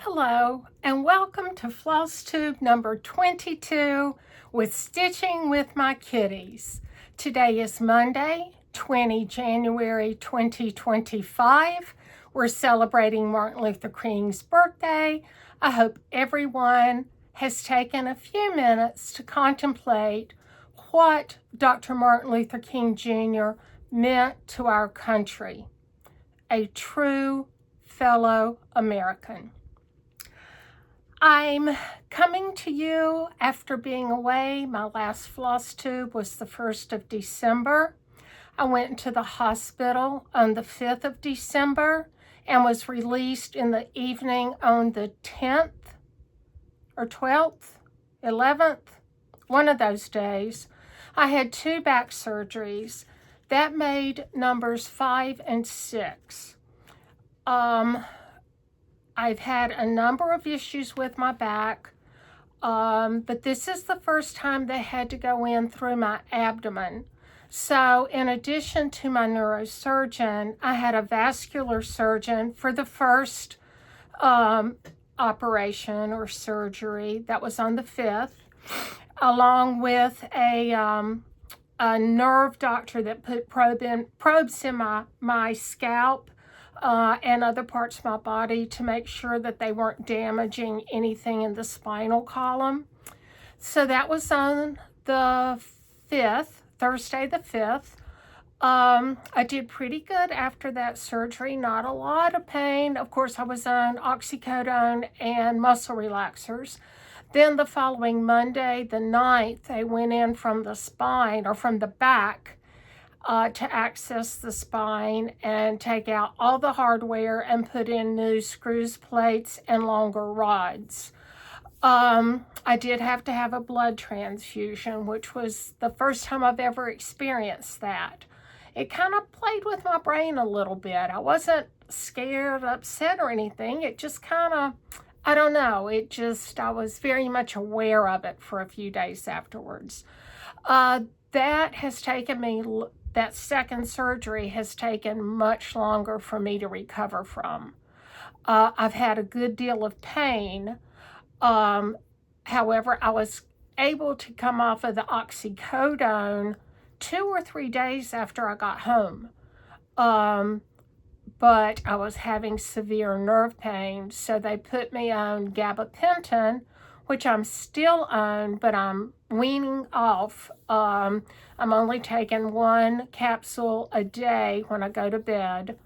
Hello and welcome to Floss Tube number 22 with Stitching with My Kitties. Today is Monday, 20 January 2025. We're celebrating Martin Luther King's birthday. I hope everyone has taken a few minutes to contemplate what Dr. Martin Luther King Jr. meant to our country. A true fellow American. I'm coming to you after being away. My last floss tube was the 1st of December. I went to the hospital on the 5th of December and was released in the evening on the 10th or 12th, 11th, one of those days. I had 2 back surgeries. That made numbers 5 and 6. I've had a number of issues with my back, but this is the first time they had to go in through my abdomen. So in addition to my neurosurgeon, I had a vascular surgeon for the first operation or surgery. That was on the 5th, along with a nerve doctor that put probes in my scalp and other parts of my body to make sure that they weren't damaging anything in the spinal column. So that was on the 5th, Thursday the 5th. I did pretty good after that surgery, not a lot of pain. Of course, I was on oxycodone and muscle relaxers. Then the following Monday, the 9th, they went in from the spine or from the back to access the spine and take out all the hardware and put in new screws, plates, and longer rods. I did have to have a blood transfusion, which was the first time I've ever experienced that. It kind of played with my brain a little bit. I wasn't scared, upset, or anything. It just kind of, I don't know, I was very much aware of it for a few days afterwards. That second surgery has taken much longer for me to recover from. I've had a good deal of pain. However, I was able to come off of the oxycodone 2 or 3 days after I got home. But I was having severe nerve pain, so they put me on gabapentin, which I'm still on, but I'm weaning off. I'm only taking 1 capsule a day when I go to bed.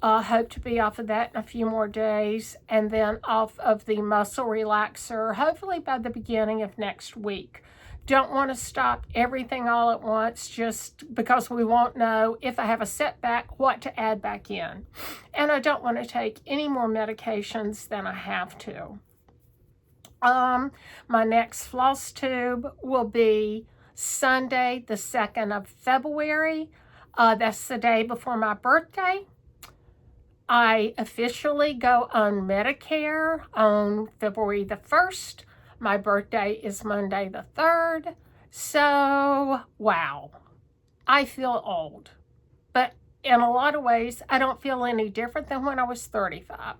Hope to be off of that in a few more days, and then off of the muscle relaxer, hopefully by the beginning of next week. Don't want to stop everything all at once just because we won't know if I have a setback what to add back in. And I don't want to take any more medications than I have to. My next floss tube will be Sunday, the 2nd of February. That's the day before my birthday. I officially go on Medicare on February the 1st. My birthday is Monday the 3rd. So, wow, I feel old. But in a lot of ways, I don't feel any different than when I was 35.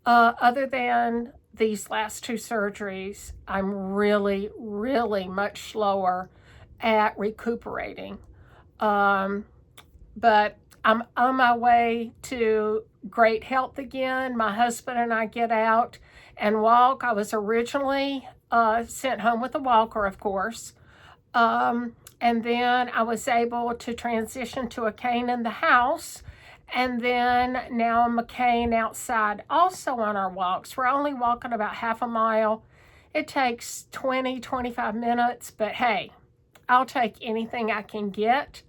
Other than these last 2 surgeries, I'm really, really much slower at recuperating. But I'm on my way to great health again. My husband and I get out and walk. I was originally sent home with a walker, of course. And then I was able to transition to a cane in the house. And then now I'm a cane outside also on our walks. We're only walking about half a mile. It takes 20-25 minutes, but hey, I'll take anything I can get.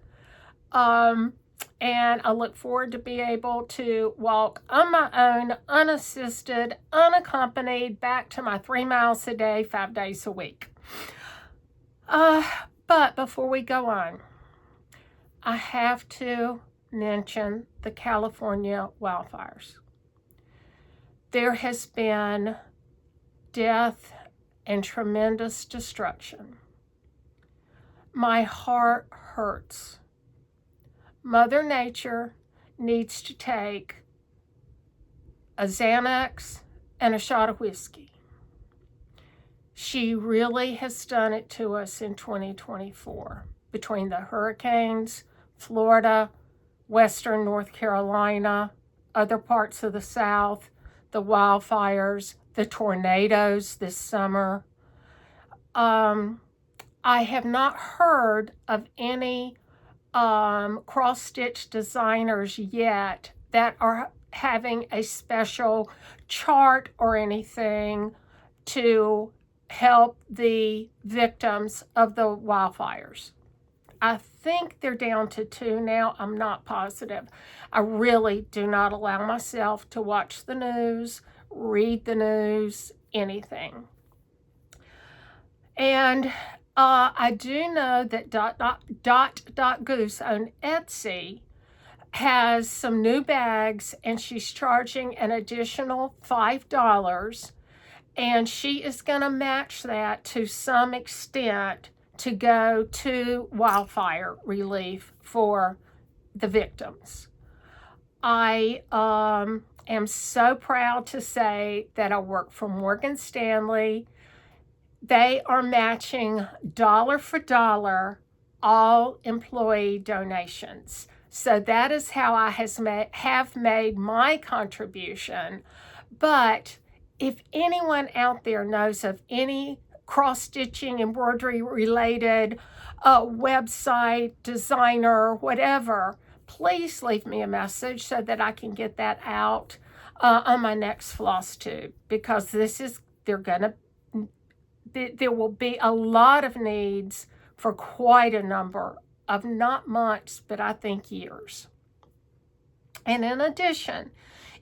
And I look forward to be able to walk on my own, unassisted, unaccompanied, back to my 3 miles a day, 5 days a week. But before we go on, I have to mention the California wildfires. There has been death and tremendous destruction. My heart hurts. Mother Nature needs to take a Xanax and a shot of whiskey. She really has done it to us in 2024 between the hurricanes, Florida, Western North Carolina, other parts of the South, the wildfires, the tornadoes this summer. I have not heard of any cross-stitch designers yet that are having a special chart or anything to help the victims of the wildfires. I think they're down to 2 now. I'm not positive. I really do not allow myself to watch the news, read the news, anything. And I do know that Goose on Etsy has some new bags, and she's charging an additional $5, and she is going to match that to some extent to go to wildfire relief for the victims. I am so proud to say that I work for Morgan Stanley. They are matching dollar for dollar all employee donations. So that is how I have made my contribution. But if anyone out there knows of any cross-stitching, embroidery related website, designer, whatever, please leave me a message so that I can get that out on my next floss tube, because there will be a lot of needs for quite a number of, not months, but I think years. And in addition,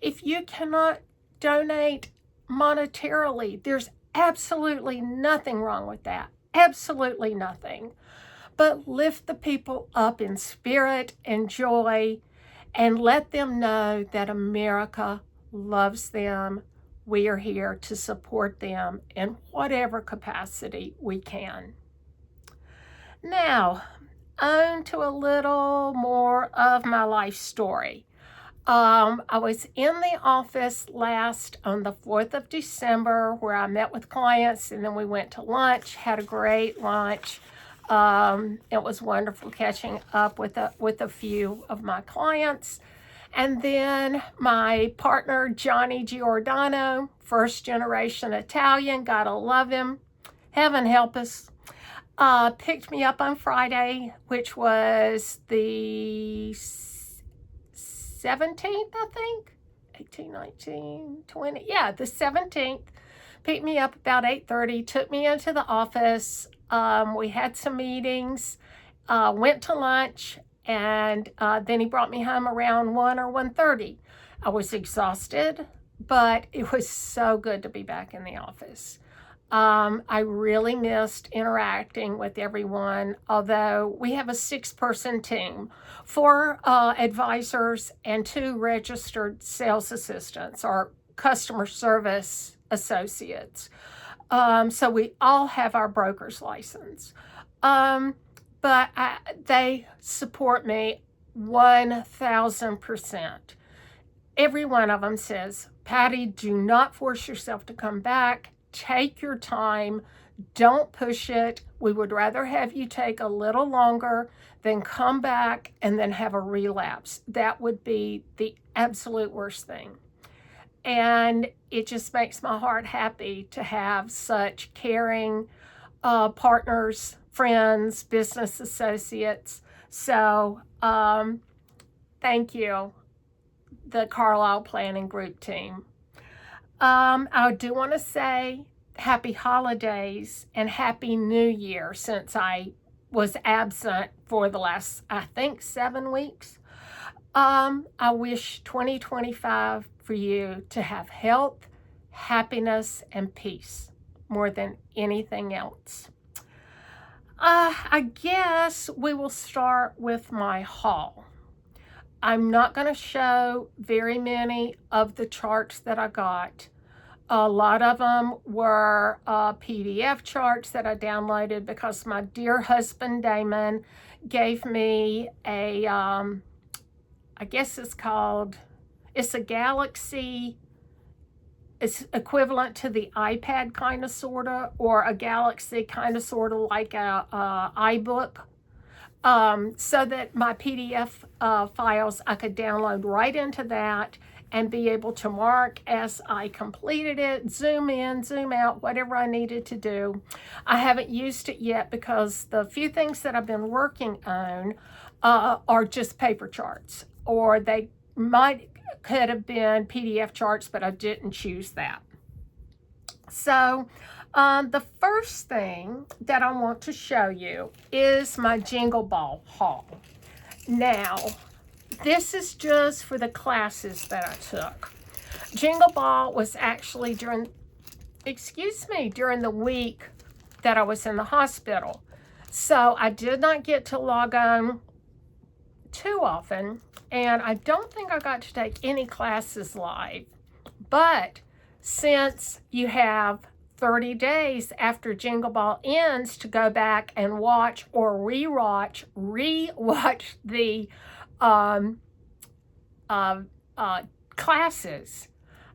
if you cannot donate monetarily, there's absolutely nothing wrong with that. Absolutely nothing. But lift the people up in spirit and joy and let them know that America loves them. We are here to support them in whatever capacity we can. Now, on to a little more of my life story. I was in the office last on the 4th of December where I met with clients, and then we went to lunch, had a great lunch. It was wonderful catching up with a few of my clients. And then my partner, Johnny Giordano, first generation Italian, gotta love him, heaven help us, picked me up on Friday, which was the 17th, I think, 18, 19, 20, yeah, the 17th, picked me up about 8:30, took me into the office. We had some meetings, went to lunch, and then he brought me home around 1 or 1:30. I was exhausted, but it was so good to be back in the office. I really missed interacting with everyone, although we have a 6-person team, 4 advisors and 2 registered sales assistants or customer service associates. So we all have our broker's license. But they support me 1,000%. Every one of them says, Patty, do not force yourself to come back. Take your time. Don't push it. We would rather have you take a little longer than come back and then have a relapse. That would be the absolute worst thing. And it just makes my heart happy to have such caring partners, friends, business associates. So thank you, the Carlisle Planning Group team. I do want to say happy holidays and happy new year, since I was absent for the last, I think, 7 weeks. I wish 2025 for you to have health, happiness, and peace more than anything else. I guess we will start with my haul. I'm not going to show very many of the charts that I got. A lot of them were PDF charts that I downloaded because my dear husband Damon gave me a, I guess it's a Galaxy it's equivalent to the iPad kind of, sort of, or a Galaxy kind of, sort of like a iBook. So that my PDF files, I could download right into that and be able to mark as I completed it, zoom in, zoom out, whatever I needed to do. I haven't used it yet because the few things that I've been working on are just paper charts, or they could have been PDF charts, but I didn't choose that. So the first thing that I want to show you is my Jingle Ball haul. Now, this is just for the classes that I took. Jingle Ball was actually during the week that I was in the hospital. So I did not get to log on too often, and I don't think I got to take any classes live. But since you have 30 days after Jingle Ball ends to go back and watch or rewatch the classes,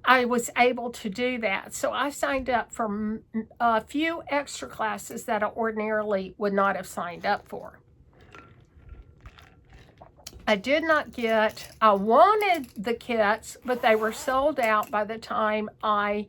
I was able to do that. So I signed up for a few extra classes that I ordinarily would not have signed up for. I did not get, I wanted the kits, but they were sold out by the time I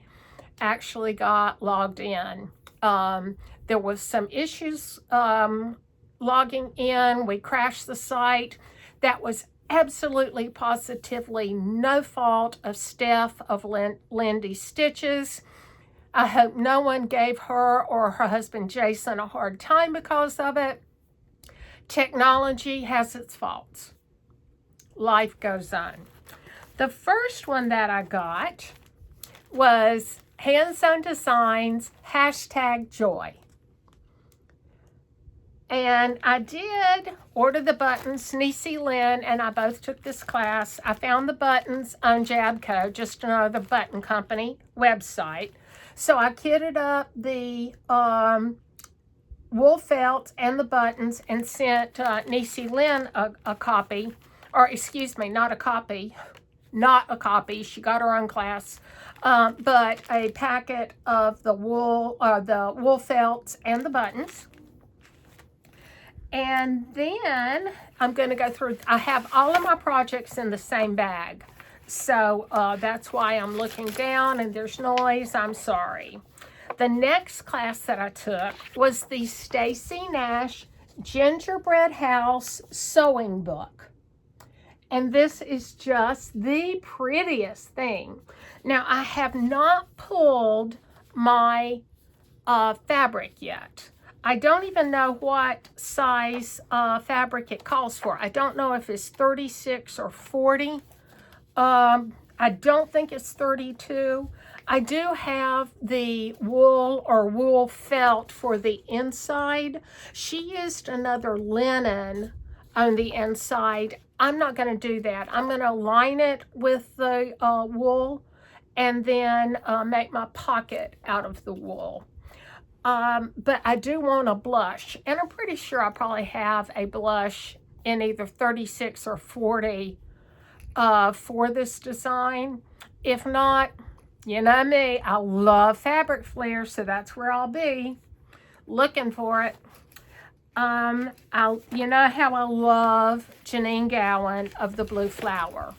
actually got logged in. There was some issues logging in. We crashed the site. That was absolutely positively no fault of Steph of Lindy Stitches. I hope no one gave her or her husband Jason a hard time because of it. Technology has its faults. Life goes on. The first one that I got was Hands-On Designs, #joy. And I did order the buttons. Niecy Lynn and I both took this class. I found the buttons on Jabco, just another button company website. So I kitted up the wool felt and the buttons and sent Niecy Lynn a copy. Or excuse me, not a copy. She got her own class. But a packet of the wool felts and the buttons. And then I'm going to go through, I have all of my projects in the same bag. So that's why I'm looking down and there's noise. I'm sorry. The next class that I took was the Stacy Nash Gingerbread House Sewing Book. And this is just the prettiest thing. Now, I have not pulled my fabric yet. I don't even know what size fabric it calls for. I don't know if it's 36 or 40. I don't think it's 32. I do have the wool felt for the inside. She used another linen on the inside. I'm not going to do that. I'm going to line it with the wool and then make my pocket out of the wool. But I do want a blush, and I'm pretty sure I probably have a blush in either 36 or 40 for this design. If not, you know me, I love fabric flares, so that's where I'll be looking for it. You know how I love Janine Gowan of the Blue Flower.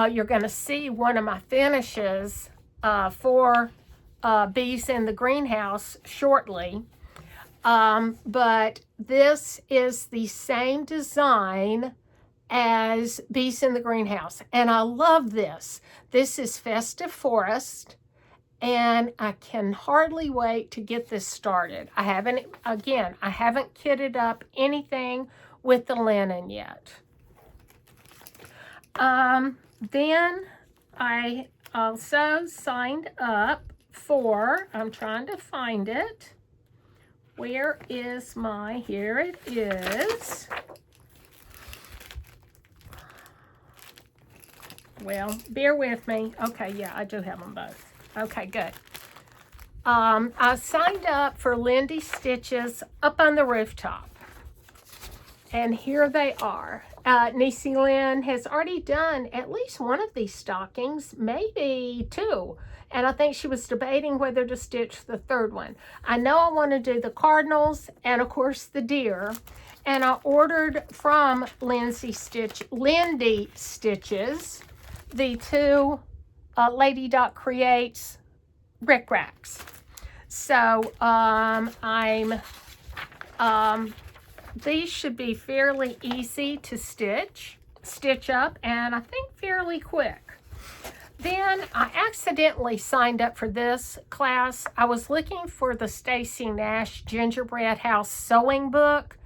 You're going to see one of my finishes for Bees in the Greenhouse shortly. But this is the same design as Bees in the Greenhouse. And I love this. This is Festive Forest. And I can hardly wait to get this started. I haven't kitted up anything with the linen yet. Then I also signed up for, I'm trying to find it. Where is my, here it is. Well, bear with me. Okay, yeah, I do have them both. Okay, good. I signed up for Lindy Stitches Up on the Rooftop. And here they are. Niecy Lynn has already done at least one of these stockings, maybe two. And I think she was debating whether to stitch the third one. I know I want to do the cardinals and, of course, the deer. And I ordered from Lindy Stitches the two Lady Doc Creates Rick Racks. So these should be fairly easy to stitch up, and I think fairly quick. Then I accidentally signed up for this class. I was looking for the Stacy Nash Gingerbread House sewing book,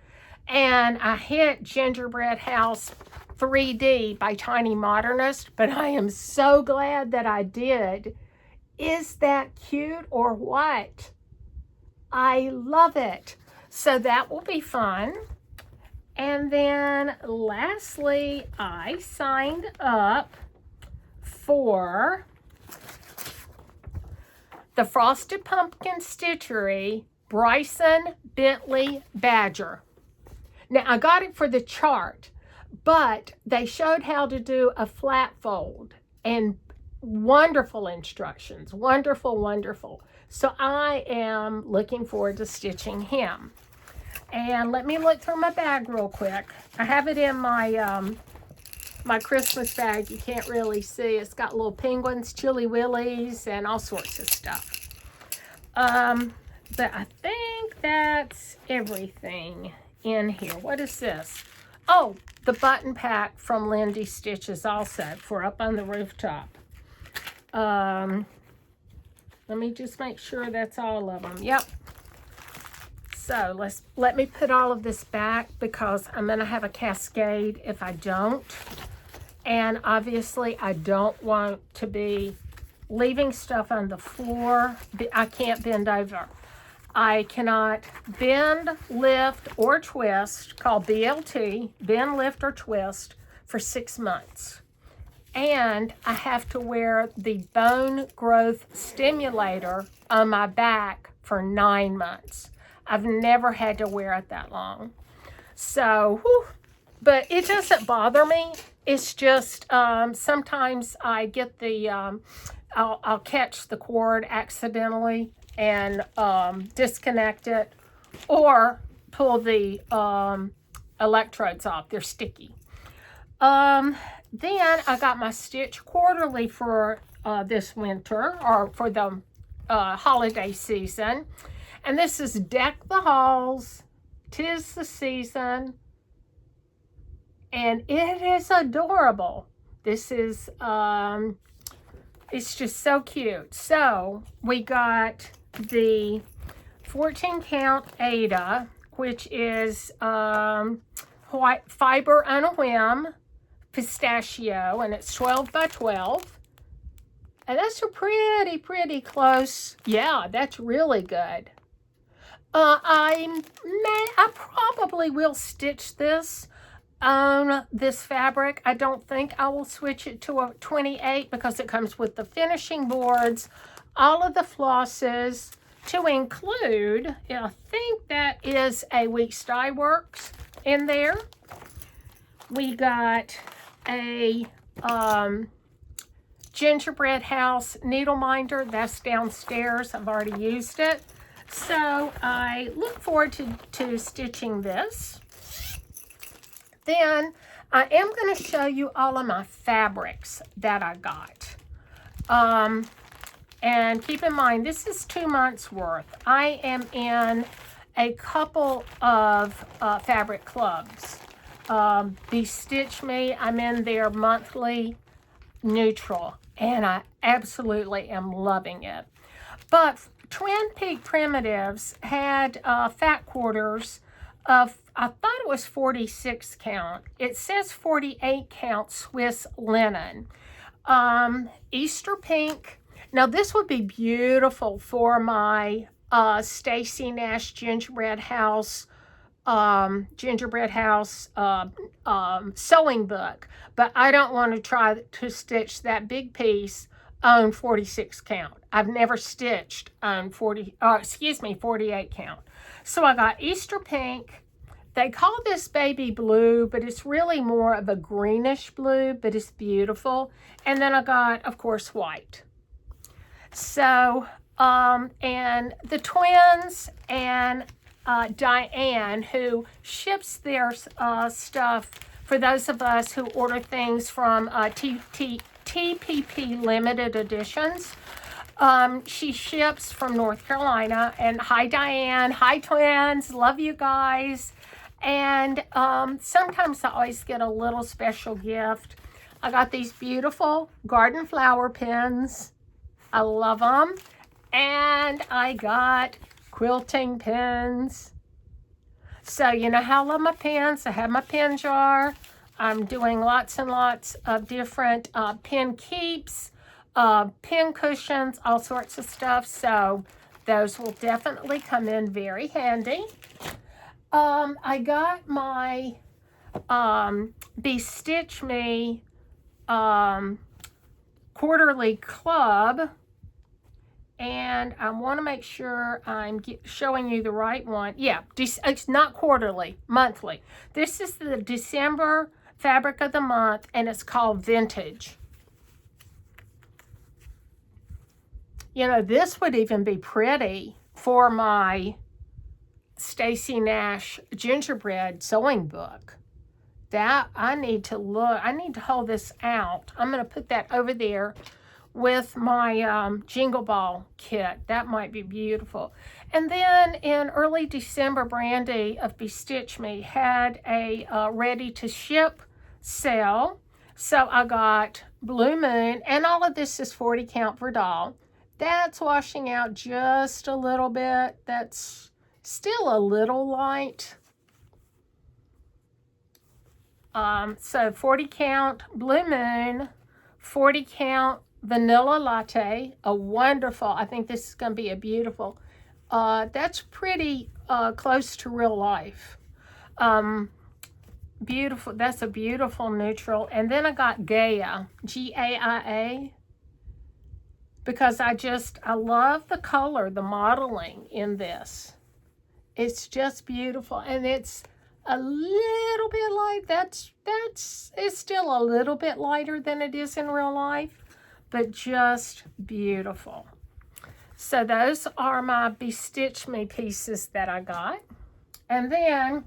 and I hit Gingerbread House 3D by Tiny Modernist, but I am so glad that I did. Is that cute or what? I love it. So that will be fun. And then lastly, I signed up for the Frosted Pumpkin Stitchery Bryson Bentley Badger. Now, I got it for the chart, but they showed how to do a flat fold and wonderful instructions. Wonderful, wonderful. So I am looking forward to stitching him. And let me look through my bag real quick. I have it in my my Christmas bag. You can't really see. It's got little penguins, Chili Willies, and all sorts of stuff. But I think that's everything in here. What is this? Oh, the button pack from Lindy Stitches also for up on the rooftop. Let me just make sure that's all of them. Yep. So let me put all of this back because I'm going to have a cascade if I don't. And obviously I don't want to be leaving stuff on the floor. I can't bend over. I cannot bend, lift, or twist, called BLT, bend, lift, or twist, for 6 months. And I have to wear the bone growth stimulator on my back for 9 months. I've never had to wear it that long. So, whew, but it doesn't bother me. It's just sometimes I get the, I'll catch the cord accidentally and disconnect it, or pull the electrodes off. They're sticky. Then I got my Stitch Quarterly for this winter, or for the holiday season. And this is Deck the Halls, 'Tis the Season, and it is adorable. This is, it's just so cute. So we got the 14 count Ada, which is white fiber on a whim, pistachio, and it's 12 by 12. And that's a pretty close. Yeah, that's really good. I probably will stitch this on this fabric. I don't think I will switch it to a 28 because it comes with the finishing boards, all of the flosses, to include, I think that is a Weeks Dye Works in there. We got a Gingerbread House needle minder. That's downstairs. I've already used it. So I look forward to stitching this. Then I am going to show you all of my fabrics that I got. And keep in mind, this is 2 months worth. I am in a couple of fabric clubs. Be Stitch Me, I'm in their monthly neutral, and I absolutely am loving it. But Twin Peak Primitives had fat quarters of, I thought it was 46 count. It says 48 count Swiss linen. Easter pink. Now this would be beautiful for my Stacy Nash Gingerbread House sewing book, but I don't want to try to stitch that big piece on 46 count. I've never stitched on 48 count. So I got Easter pink, They call this baby blue, but it's really more of a greenish blue, but it's beautiful. And then I got, of course, white. So, and the twins and Diane, who ships their stuff for those of us who order things from TPP Limited Editions. She ships from North Carolina. And hi, Diane. Hi, twins. Love you guys. And sometimes I always get a little special gift. I got these beautiful garden flower pins. I love them. And I got quilting pins. So you know how I love my pins. I have my pin jar. I'm doing lots and lots of different pin keeps, pin cushions, all sorts of stuff. So those will definitely come in very handy. I got my Bestitch Me quarterly club, and I want to make sure I'm showing you the right one. Yeah, it's not quarterly, monthly. This is the December fabric of the month, and it's called Vintage. You know, this would even be pretty for my Stacy Nash gingerbread sewing book. That I need to hold this out. I'm going to put that over there with my Jingle Ball kit. That might be beautiful. And then in early December, Brandy of Bestitch Me had a ready to ship sale. So I got Blue Moon, and all of this is 40 count per doll. That's washing out just a little bit. That's still a little light. So 40 count Blue Moon, 40 count Vanilla Latte, a wonderful, I think this is going to be a beautiful, that's pretty close to real life. Beautiful, that's a beautiful neutral. And then I got Gaia, G-A-I-A, because I love the color, the modeling in this. It's just beautiful, and it's a little bit light. It's still a little bit lighter than it is in real life, but just beautiful. So those are my Bestitch Me pieces that I got. And then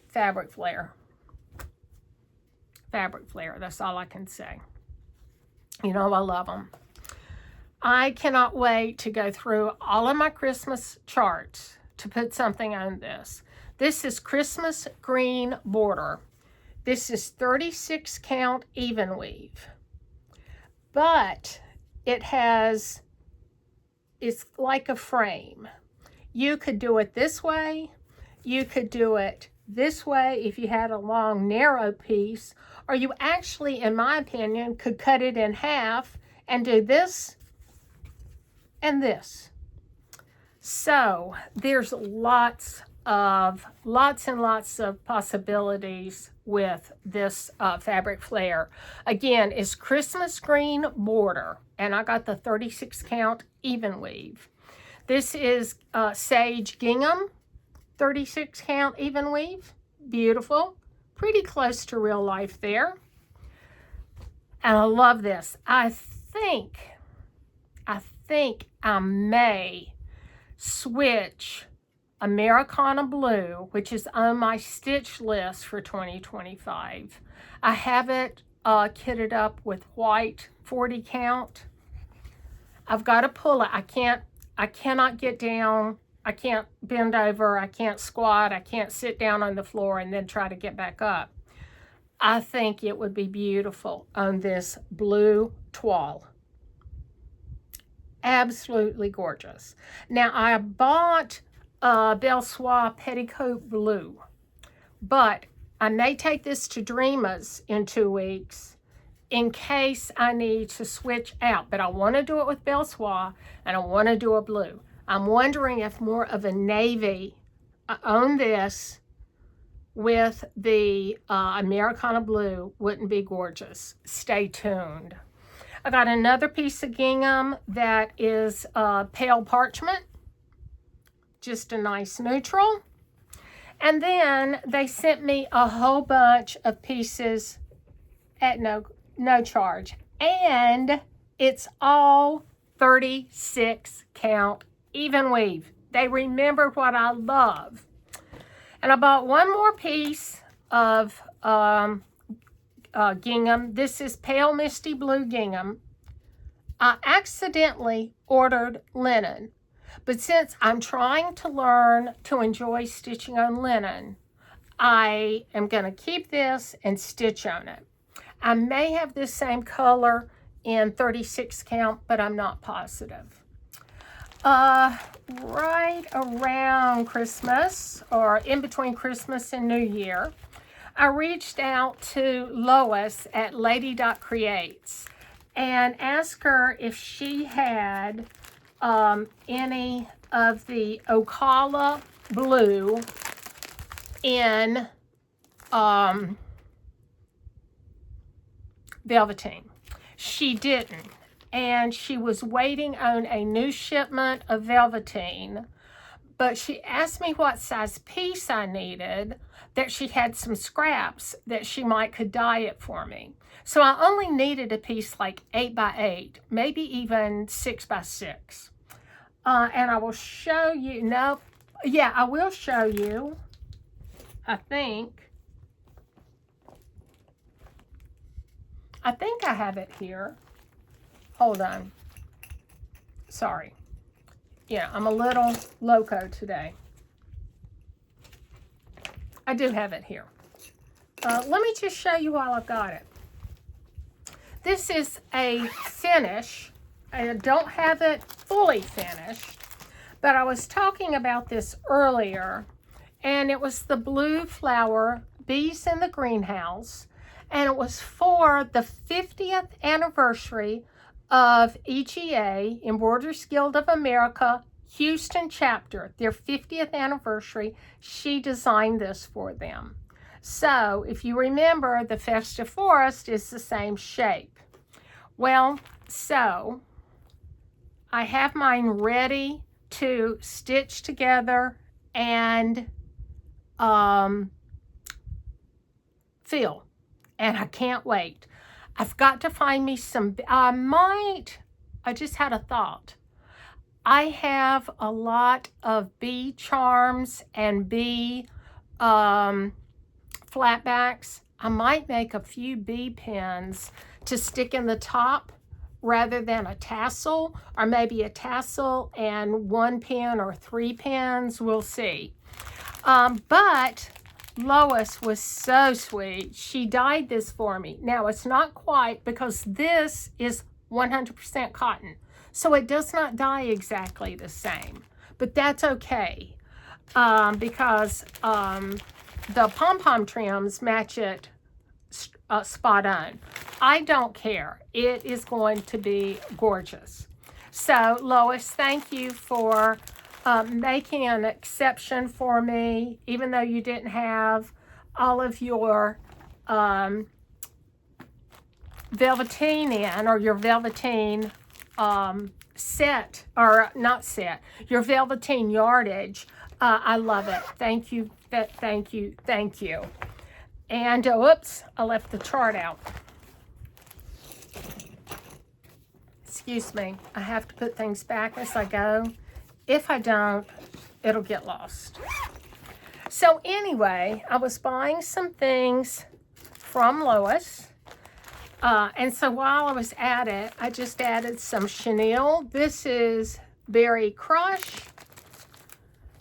Fabric Flare. Fabric Flare, that's all I can say. You know, I love them. I cannot wait to go through all of my Christmas charts to put something on this. This is Christmas green border. This is 36 count even weave. But it's like a frame. You could do it this way. You could do it this way if you had a long, narrow piece. Or you actually, in my opinion, could cut it in half and do this and this. So there's lots and lots of possibilities with this Fabric Flare. Again, it's Christmas green border, and I got the 36 count even weave. This is Sage Gingham, 36 count even weave. Beautiful, pretty close to real life there. And I love this. I think I may switch Americana Blue, which is on my stitch list for 2025. I have it kitted up with white 40 count. I've got to pull it. I cannot get down. I can't bend over. I can't squat. I can't sit down on the floor and then try to get back up. I think it would be beautiful on this blue toile. Absolutely gorgeous. Now, I bought Belle Soie Petticoat Blue, but I may take this to Dreama's in 2 weeks in case I need to switch out. But I want to do it with Belle Soie, and I want to do a blue. I'm wondering if more of a navy on this with the Americana Blue wouldn't be gorgeous. Stay tuned. I got another piece of gingham that is pale parchment. Just a nice neutral. And then they sent me a whole bunch of pieces at no charge. And it's all 36 count even weave. They remembered what I love. And I bought one more piece of gingham. This is pale misty blue gingham. I accidentally ordered linen, but since I'm trying to learn to enjoy stitching on linen, I am going to keep this and stitch on it. I may have this same color in 36 count, but I'm not positive. Right around Christmas, or in between Christmas and New Year, I reached out to Lois at Lady Creates and asked her if she had any of the Ocala blue in velveteen. She didn't, and she was waiting on a new shipment of velveteen, but she asked me what size piece I needed, that she had some scraps that she could dye it for me. So I only needed a piece like 8 by 8, maybe even 6 by 6. And I will show you, I will show you, I think I have it here. Hold on. Sorry. Yeah, I'm a little loco today. I do have it here. Let me just show you while I've got it. This is a finish. I don't have it fully finished, but I was talking about this earlier, and it was the blue flower, Bees in the Greenhouse, and it was for the 50th anniversary of EGA, Embroiderers Guild of America, Houston chapter, their 50th anniversary. She designed this for them. So if you remember, the Festive Forest is the same shape. Well, so I have mine ready to stitch together and fill, and I can't wait. I've got to find me some, I just had a thought. I have a lot of bee charms and bee flatbacks. I might make a few bee pins to stick in the top rather than a tassel, or maybe a tassel and 1 pin or 3 pins. We'll see. But Lois was so sweet. She dyed this for me. Now, it's not quite, because this is 100% cotton, so it does not dye exactly the same, but that's okay, because the pom-pom trims match it spot on. I don't care. It is going to be gorgeous. So, Lois, thank you for making an exception for me, even though you didn't have all of your velveteen in, or your velveteen set, or not set, your velveteen yardage. I love it. Thank you, thank you, thank you. And oops, I left the chart out. Excuse me, I have to put things back as I go. If I don't, it'll get lost. So anyway, I was buying some things from Lois. And so while I was at it, I just added some chenille. This is Berry Crush.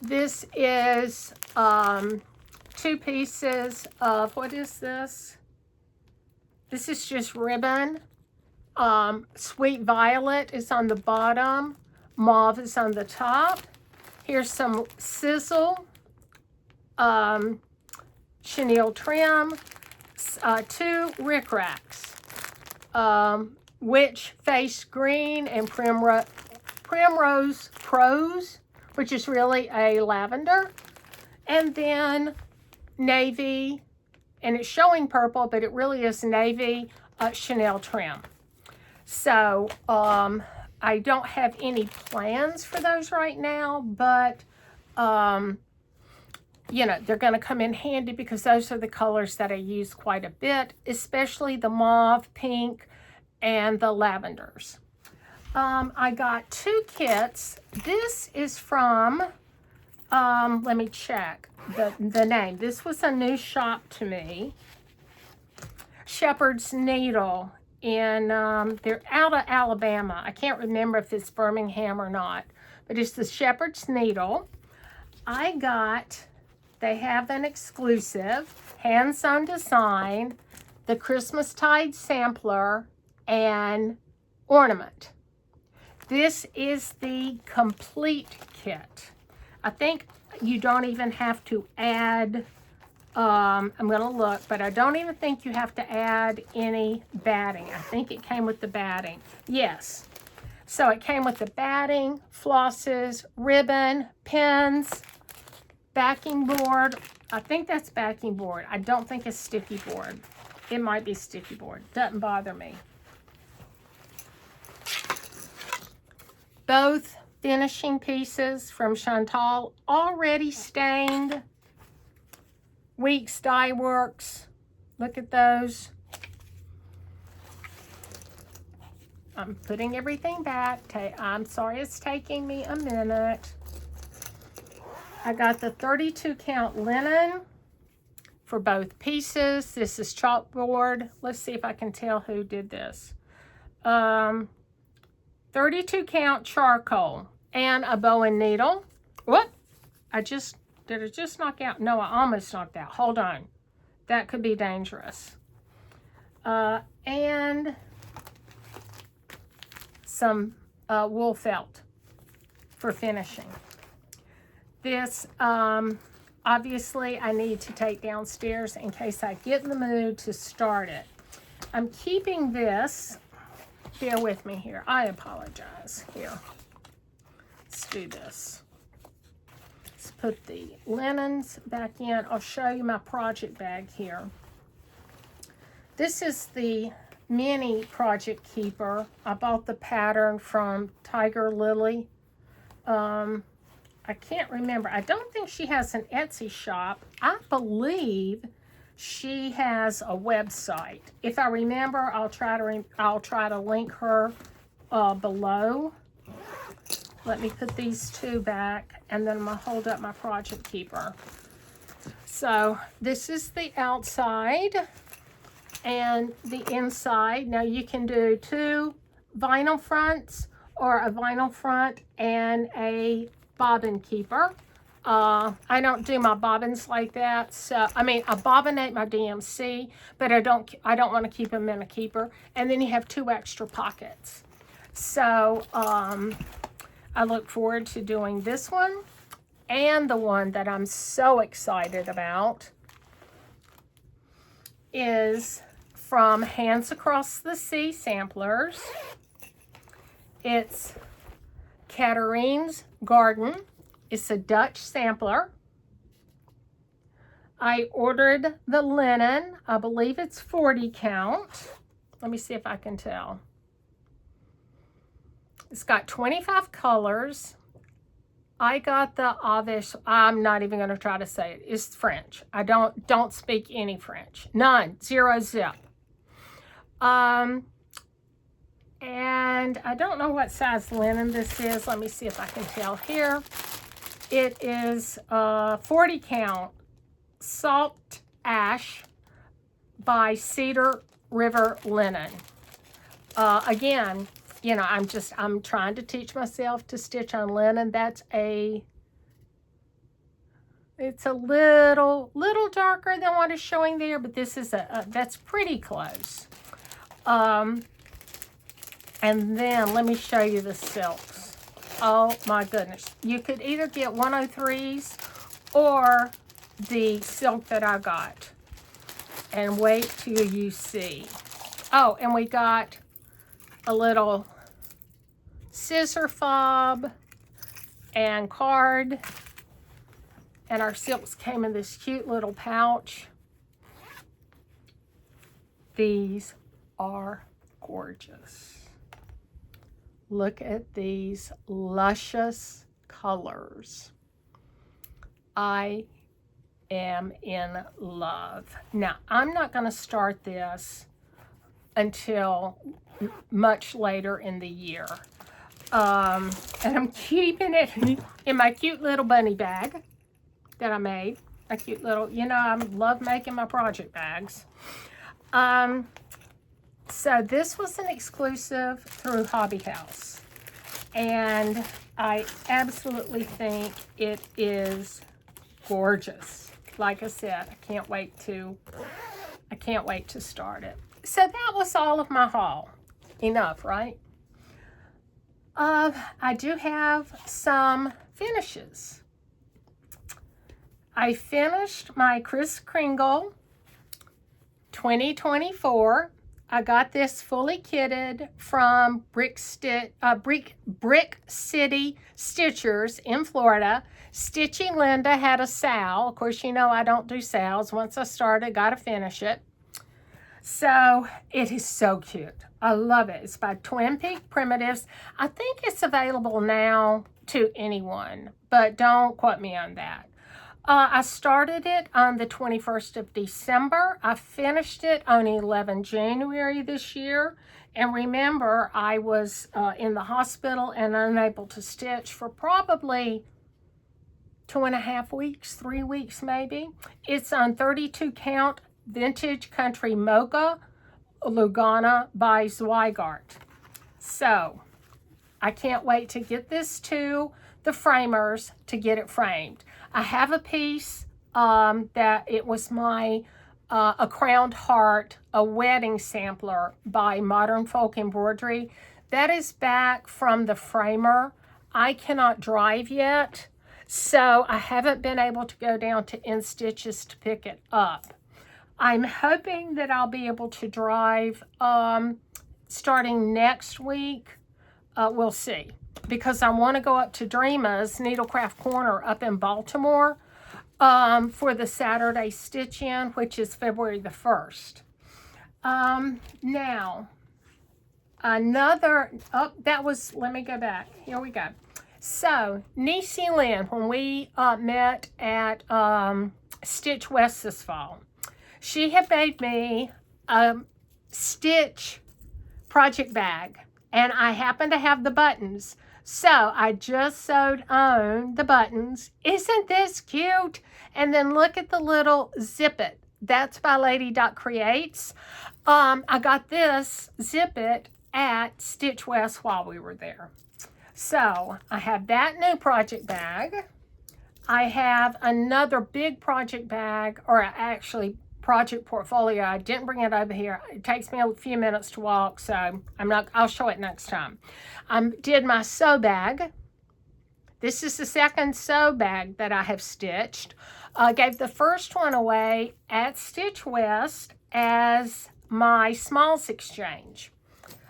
This is 2 pieces of, what is this? This is just ribbon. Sweet Violet is on the bottom. Mauve is on the top. Here's some Sizzle chenille trim. 2 rickracks. Witch Face Green and Primrose Prose, which is really a lavender. And then navy, and it's showing purple, but it really is navy chenille trim. So I don't have any plans for those right now, but you know, they're going to come in handy because those are the colors that I use quite a bit, especially the mauve, pink, and the lavenders. I got 2 kits. This is from, let me check the name. This was a new shop to me. Shepherd's Needle in, they're out of Alabama. I can't remember if it's Birmingham or not, but it's the Shepherd's Needle. I got, they have an exclusive hands-on design, the Christmas Tide sampler, and ornament. This is the complete kit. I think you don't even have to add, I'm going to look, but I don't even think you have to add any batting. I think it came with the batting. Yes. So it came with the batting, flosses, ribbon, pins, backing board. I think that's backing board. I don't think it's sticky board. It might be sticky board. Doesn't bother me. Both finishing pieces from Chantal, already stained. Weeks Dye Works. Look at those. I'm putting everything back. I'm sorry it's taking me a minute. I got the 32 count linen for both pieces. This is chalkboard. Let's see if I can tell who did this. 32 count charcoal and a bow and needle. What? Did it just knock out? No, I almost knocked out. Hold on. That could be dangerous. And some wool felt for finishing. This, obviously, I need to take downstairs in case I get in the mood to start it. I'm keeping this. Bear with me here. I apologize. Here. Let's do this. Let's put the linens back in. I'll show you my project bag here. This is the mini project keeper. I bought the pattern from Tiger Lily. I can't remember. I don't think she has an Etsy shop. I believe she has a website. If I remember, I'll try to link her below. Let me put these 2 back, and then I'm gonna hold up my project keeper. So this is the outside and the inside. Now you can do 2 vinyl fronts or a vinyl front and a bobbin keeper. I don't do my bobbins like that. So, I mean, I bobbinate my DMC, but I don't want to keep them in a keeper. And then you have 2 extra pockets. So, I look forward to doing this one and the one that I'm so excited about is from Hands Across the Sea Samplers. It's Katarine's Garden. It's a Dutch sampler. I ordered the linen. I believe it's 40 count. Let me see if I can tell. It's got 25 colors. I got the Avish. I'm not even going to try to say it. It's French. I don't speak any French. None. 0 zip. And I don't know what size linen this is. Let me see if I can tell here. It is 40 count Salt Ash by Cedar River Linen. Again, you know, I'm trying to teach myself to stitch on linen. It's a little darker than what is showing there, but this is that's pretty close. And then let me show you the silks. Oh my goodness. You could either get 103s or the silk that I got. And wait till you see. Oh, and we got a little scissor fob and card. And our silks came in this cute little pouch. These are gorgeous. Look at these luscious colors. I am in love. Now, I'm not going to start this until much later in the year. And I'm keeping it in my cute little bunny bag that I made. A cute little, I love making my project bags. So this was an exclusive through Hobby House. And I absolutely think it is gorgeous. Like I said, I can't wait to start it. So that was all of my haul. Enough, right? I do have some finishes. I finished my Kris Kringle 2024. I got this fully kitted from Brick City Stitchers in Florida. Stitching Linda had a sale. Of course, I don't do sales. Once I started, got to finish it. So it is so cute. I love it. It's by Twin Peak Primitives. I think it's available now to anyone, but don't quote me on that. I started it on the 21st of December. I finished it on 11 January this year. And remember, I was in the hospital and unable to stitch for probably 2.5 weeks, 3 weeks maybe. It's on 32 count Vintage Country Mocha Lugana by Zweigart. So I can't wait to get this to the framers to get it framed. I have a piece that it was my A Crowned Heart, a wedding sampler by Modern Folk Embroidery. That is back from the framer. I cannot drive yet, so I haven't been able to go down to InStitches to pick it up. I'm hoping that I'll be able to drive starting next week. We'll see. Because I want to go up to Dreama's Needlecraft Corner up in Baltimore for the Saturday Stitch-In, which is February the 1st. Now, let me go back. Here we go. So, Niecy Lynn, when we met at Stitch West this fall, she had made me a stitch project bag, and I happen to have the buttons. So I just sewed on the buttons. Isn't this cute? And then look at the little Zip It. That's by Lady Creates. I got this Zip It at Stitch West while we were there. So I have that new project bag. I have another big project bag, or actually project portfolio. I didn't bring it over here. It takes me a few minutes to walk, so I'll show it next time. I did my sew bag. This is the second sew bag that I have stitched. I gave the first one away at Stitch West as my smalls exchange.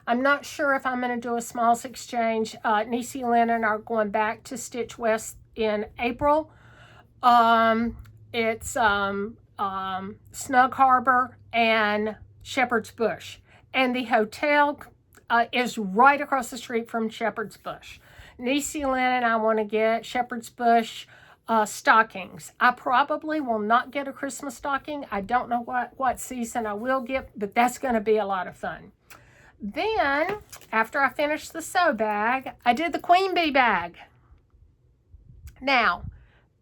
I'm not sure if I'm going to do a smalls exchange. Niecy Lynn and I are going back to Stitch West in April. It's Snug Harbor and Shepherd's Bush. And the hotel is right across the street from Shepherd's Bush. Niecy Lynn and I want to get Shepherd's Bush stockings. I probably will not get a Christmas stocking. I don't know what season I will get, but that's going to be a lot of fun. Then, after I finished the sew bag, I did the Queen Bee bag. Now,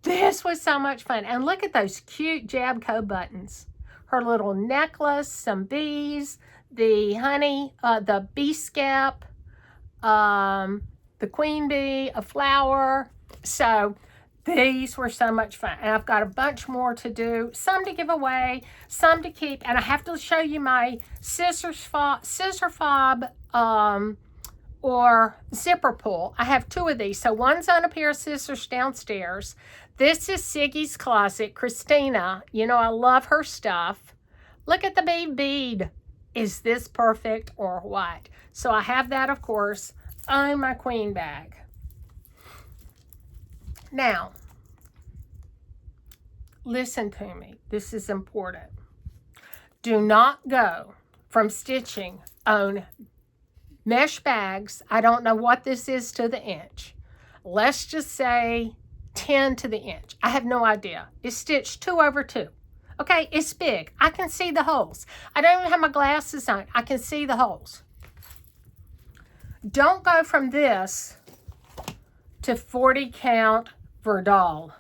this was so much fun. And look at those cute Jabco buttons. Her little necklace, some bees, the honey, the bee scalp, the queen bee, a flower. So these were so much fun. And I've got a bunch more to do. Some to give away, some to keep. And I have to show you my scissor fob or zipper pull. I have two of these. So one's on a pair of scissors downstairs. This is Siggy's Closet, Christina. I love her stuff. Look at the bead. Is this perfect or what? So I have that, of course, on my queen bag. Now, listen to me. This is important. Do not go from stitching on mesh bags. I don't know what this is to the inch. Let's just say 10 to the inch. I have no idea. It's stitched 2 over 2. Okay, it's big. I can see the holes. I don't even have my glasses on. I can see the holes. Don't go from this to 40 count Verdal.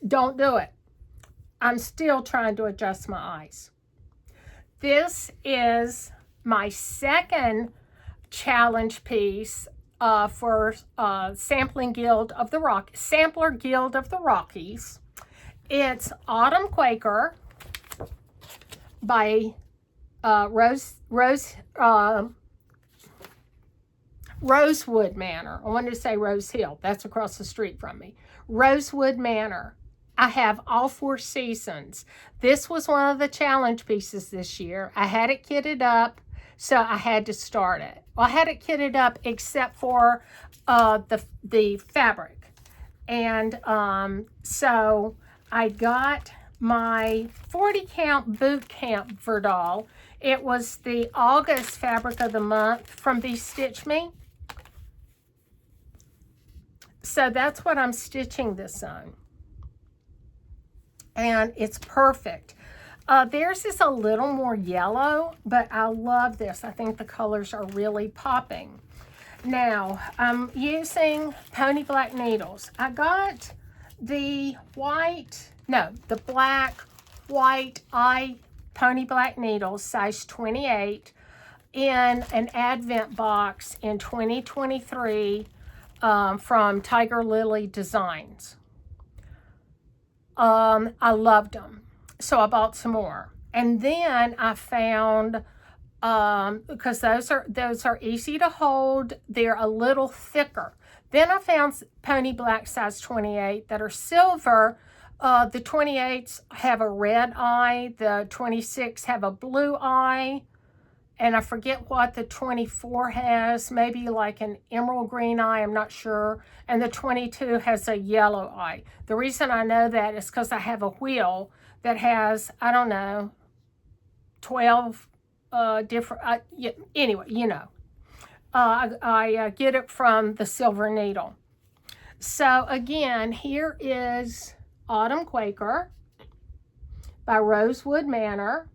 Don't do it. I'm still trying to adjust my eyes. This is my second challenge piece for Sampler Guild of the Rockies. It's Autumn Quaker by Rosewood Manor. I wanted to say Rose Hill. That's across the street from me. Rosewood Manor. I have all 4 seasons. This was one of the challenge pieces this year. I had it kitted up, so I had to start it. Well, I had it kitted up except for the fabric. And so I got my 40 count boot camp Verdal. It was the August fabric of the month from Be Stitch Me. So that's what I'm stitching this on. And it's perfect. Theirs is a little more yellow, but I love this. I think the colors are really popping. Now, I'm using pony black needles. I got the black, white eye pony black needles, size 28, in an Advent box in 2023 from Tiger Lily Designs. I loved them, so I bought some more. And then I found, because those are easy to hold, they're a little thicker. Then I found pony black size 28 that are silver. The 28s have a red eye, the 26 have a blue eye, and I forget what the 24 has, maybe like an emerald green eye, I'm not sure. And the 22 has a yellow eye. The reason I know that is because I have a wheel that has, I don't know, 12 different, anyway, you know. I get it from the Silver Needle. So again, here is Autumn Quaker by Rosewood Manor.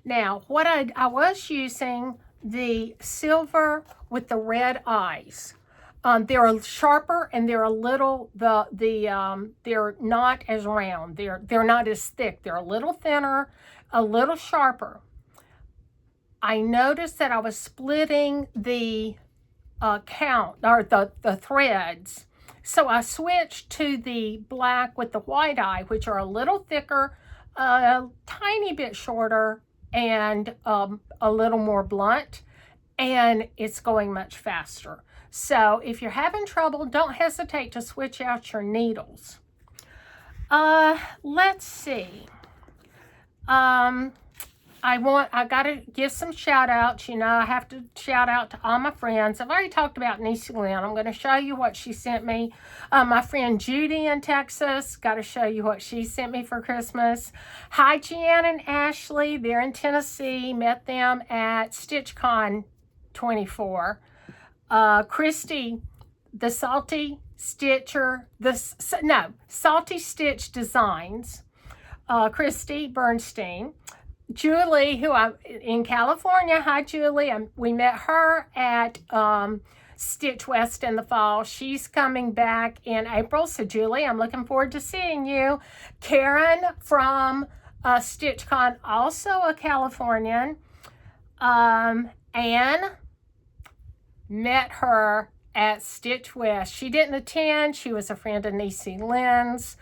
Now, what I was using the silver with the red eyes. They're sharper and they're a little they're not as round. They're not as thick. They're a little thinner, a little sharper. I noticed that I was splitting the count or the threads. So I switched to the black with the white eye, which are a little thicker, a tiny bit shorter, and a little more blunt, and it's going much faster. So if you're having trouble, don't hesitate to switch out your needles. Let's see. I gotta give some shout outs. You know, I have to shout out to all my friends. I've already talked about Niecy Lynn. I'm going to show you what she sent me. My friend Judy in Texas, got to show you what she sent me for Christmas. Hi, Jan and Ashley. They're in Tennessee. Met them at StitchCon 24. Christy, the Salty Stitch Designs. Christy Bernstein. Julie, who I'm in California. Hi, Julie. We met her at Stitch West in the fall. She's coming back in April. So, Julie, I'm looking forward to seeing you. Karen from StitchCon, also a Californian. Anne, met her at Stitch West. She didn't attend. She was a friend of Niecy Lynn's.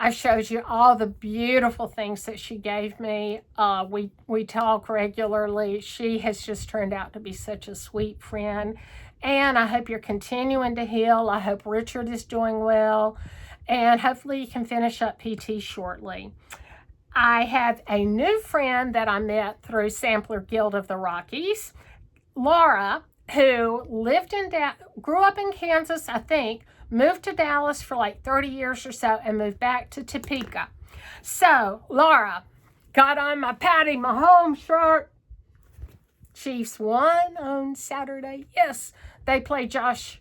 I showed you all the beautiful things that she gave me. We talk regularly. She has just turned out to be such a sweet friend. And I hope you're continuing to heal. I hope Richard is doing well. And hopefully you can finish up PT shortly. I have a new friend that I met through Sampler Guild of the Rockies, Laura, who grew up in Kansas, I think, moved to Dallas for like 30 years or so, and moved back to Topeka. So, Laura got on my Patty Mahomes shirt. Chiefs won on Saturday. Yes, they play Josh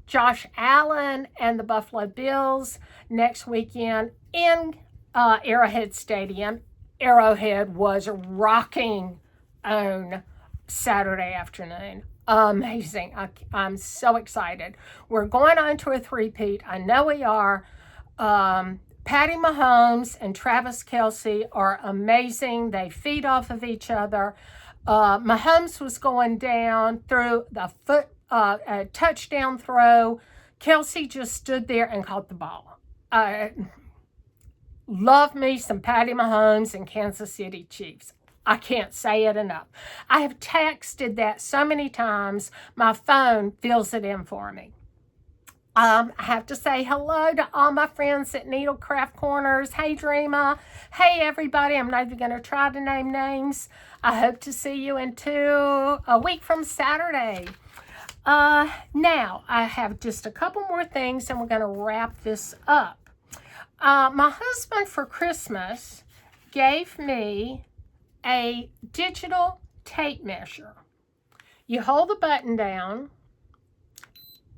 Josh Allen and the Buffalo Bills next weekend in Arrowhead Stadium. Arrowhead was rocking on Saturday afternoon. Amazing. I'm so excited. We're going on to a three-peat. I know we are. Patty Mahomes and Travis Kelce are amazing. They feed off of each other. Mahomes was going down through the a touchdown throw. Kelce just stood there and caught the ball. Love me some Patty Mahomes and Kansas City Chiefs. I can't say it enough. I have texted that so many times, my phone fills it in for me. I have to say hello to all my friends at Needlecraft Corners. Hey, Dreama. Hey, everybody. I'm not even going to try to name names. I hope to see you in a week from Saturday. Now, I have just a couple more things, and we're going to wrap this up. My husband, for Christmas, gave me a digital tape measure. You hold the button down,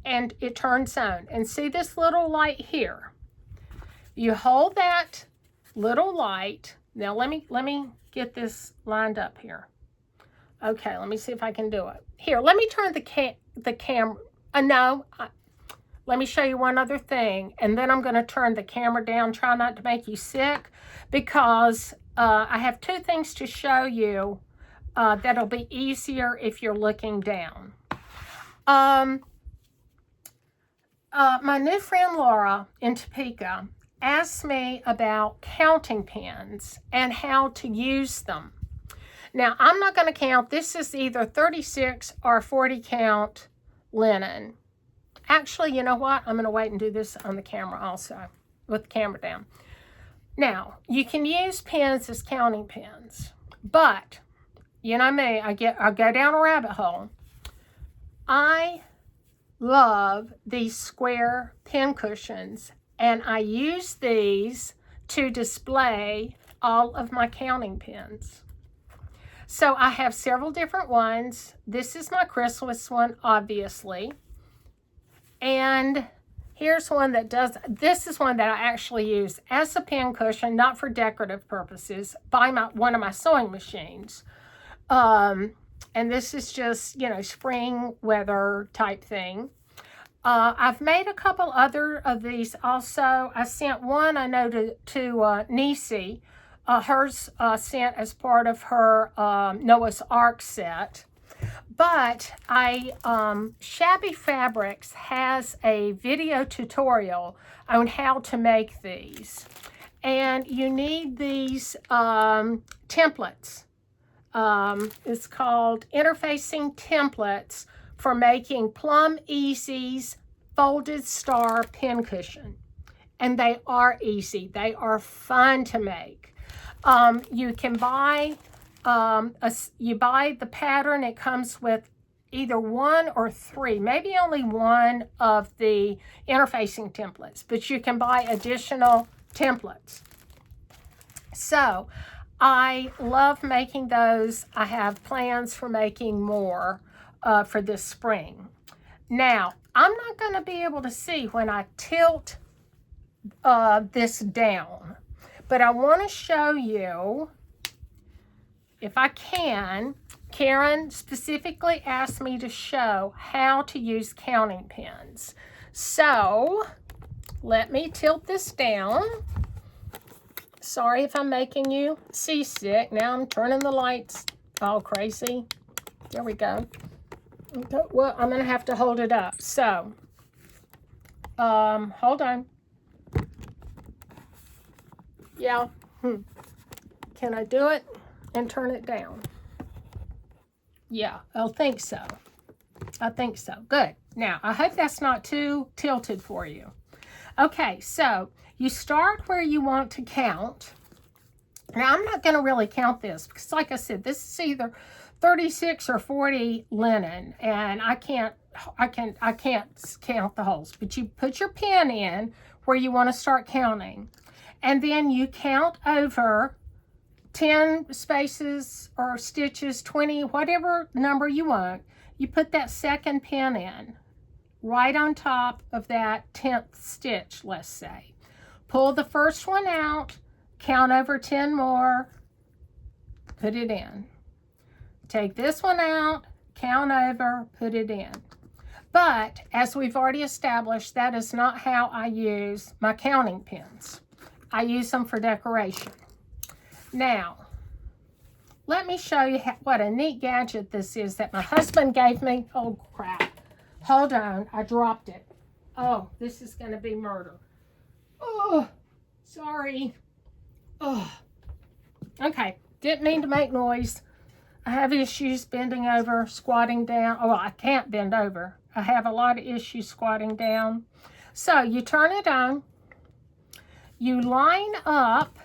and it turns on. And see this little light here? You hold that little light. Now let me get this lined up here. Okay, let me see if I can do it. Here, let me turn the camera. Let me show you one other thing, and then I'm going to turn the camera down. Try not to make you sick, because I have two things to show you that'll be easier if you're looking down. My new friend Laura in Topeka asked me about counting pens and how to use them. Now, I'm not going to count. This is either 36 or 40 count linen. Actually, you know what? I'm going to wait and do this on the camera also, with the camera down. Now, you can use pens as counting pens, but you know me, I go down a rabbit hole. I love these square pen cushions, and I use these to display all of my counting pens. So I have several different ones. This is my Christmas one, obviously. And here's one that does, this is one that I actually use as a pen cushion, not for decorative purposes, by one of my sewing machines. And this is just, spring weather type thing. I've made a couple other of these also. I sent one, I know, to Nisi. Hers sent as part of her Noah's Ark set. But Shabby Fabrics has a video tutorial on how to make these. And you need these templates. It's called Interfacing Templates for Making Plum Easy's Folded Star Pen Cushion. And they are easy. They are fun to make. You can buy, you buy the pattern. It comes with either one or three, maybe only one of the interfacing templates, but you can buy additional templates. So I love making those. I have plans for making more for this spring. Now, I'm not going to be able to see when I tilt this down, but I want to show you, if I can. Karen specifically asked me to show how to use counting pens. So let me tilt this down. Sorry if I'm making you seasick. Now I'm turning the lights all crazy. There we go. Okay, well, I'm going to have to hold it up. So, hold on. Yeah. Can I do it and turn it down? Yeah, I think so. I think so. Good. Now, I hope that's not too tilted for you. Okay, so you start where you want to count. Now, I'm not going to really count this because, like I said, this is either 36 or 40 linen, and I can't count the holes. But you put your pen in where you want to start counting, and then you count over 10 spaces or stitches, 20, whatever number you want. You put that second pin in, right on top of that 10th stitch, let's say. Pull the first one out, count over 10 more, put it in. Take this one out, count over, put it in. But as we've already established, that is not how I use my counting pins. I use them for decoration. Now, let me show you what a neat gadget this is that my husband gave me. Oh, crap. Hold on. I dropped it. Oh, this is going to be murder. Oh, sorry. Oh, okay. Didn't mean to make noise. I have issues bending over, squatting down. Oh, I can't bend over. I have a lot of issues squatting down. So you turn it on. You line up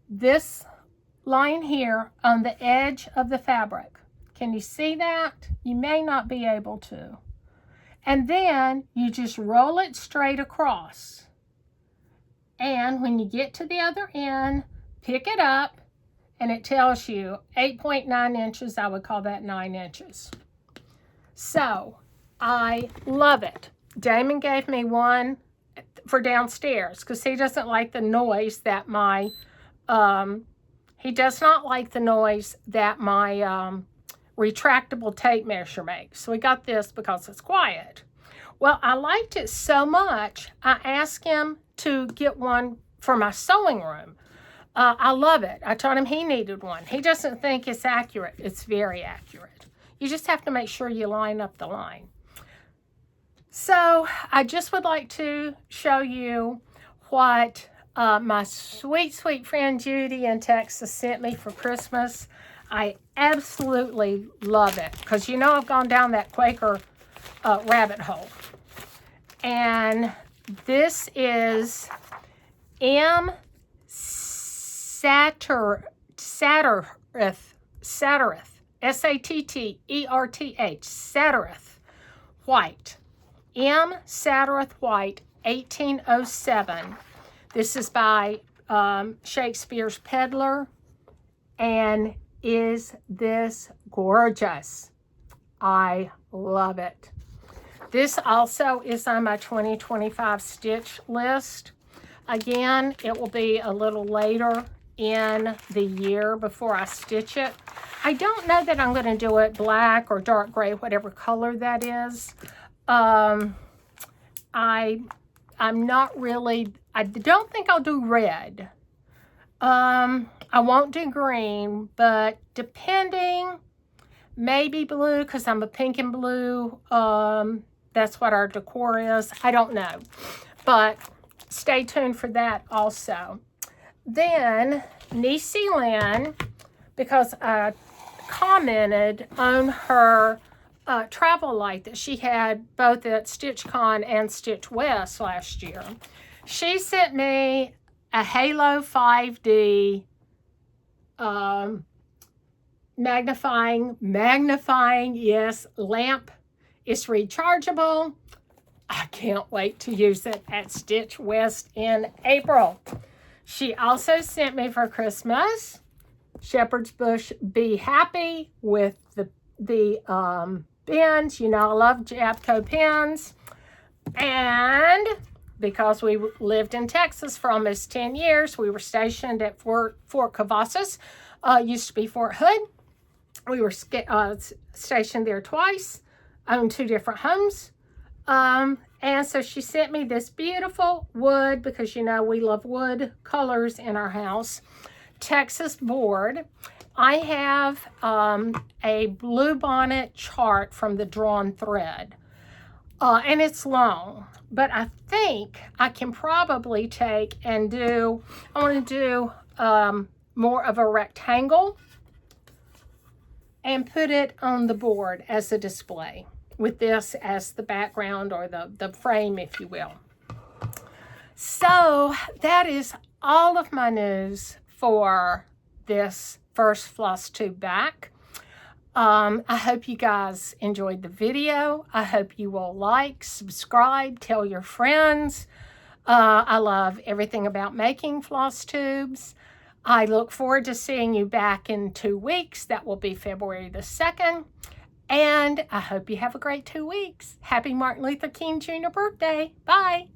this line here on the edge of the fabric. Can you see that? You may not be able to. And then you just roll it straight across. And when you get to the other end, pick it up, and it tells you 8.9 inches. I would call that 9 inches. So I love it. Damon gave me one for downstairs because he doesn't like the noise that my retractable tape measure makes. So we got this because it's quiet. Well, I liked it so much, I asked him to get one for my sewing room. I love it. I told him he needed one. He doesn't think it's accurate. It's very accurate. You just have to make sure you line up the line. So I just would like to show you what my sweet, sweet friend Judy in Texas sent me for Christmas. I absolutely love it because you know I've gone down that Quaker rabbit hole. And this is M. Satterth, S-A-T-T-E-R-T-H, Satterth White. M. Satterth White, 1807. This is by Shakespeare's Peddler. And is this gorgeous? I love it. This also is on my 2025 stitch list. Again, it will be a little later in the year before I stitch it. I don't know that I'm going to do it black or dark gray, whatever color that is. I'm not really, I don't think I'll do red. I won't do green, but depending, maybe blue, because I'm a pink and blue. That's what our decor is. I don't know, but stay tuned for that also. Then Niecy Lynn, because I commented on her travel light that she had both at StitchCon and Stitch West last year. She sent me a Halo 5D magnifying, yes, lamp. It's rechargeable. I can't wait to use it at Stitch West in April. She also sent me for Christmas Shepherd's Bush Be Happy with the pins. You know, I love Jabco pins. And because we lived in Texas for almost 10 years, we were stationed at Fort Cavazos. Used to be Fort Hood. We were stationed there twice, owned 2 different homes. And so she sent me this beautiful wood, because you know we love wood colors in our house, Texas board. I have a blue bonnet chart from the Drawn Thread. And it's long, but I think I can probably take and do, I want to do more of a rectangle and put it on the board as a display with this as the background, or the frame, if you will. So that is all of my news for this first floss tube back. I hope you guys enjoyed the video. I hope you will like, subscribe, tell your friends. I love everything about making floss tubes. I look forward to seeing you back in 2 weeks. That will be February the 2nd. And I hope you have a great 2 weeks. Happy Martin Luther King Jr. birthday. Bye.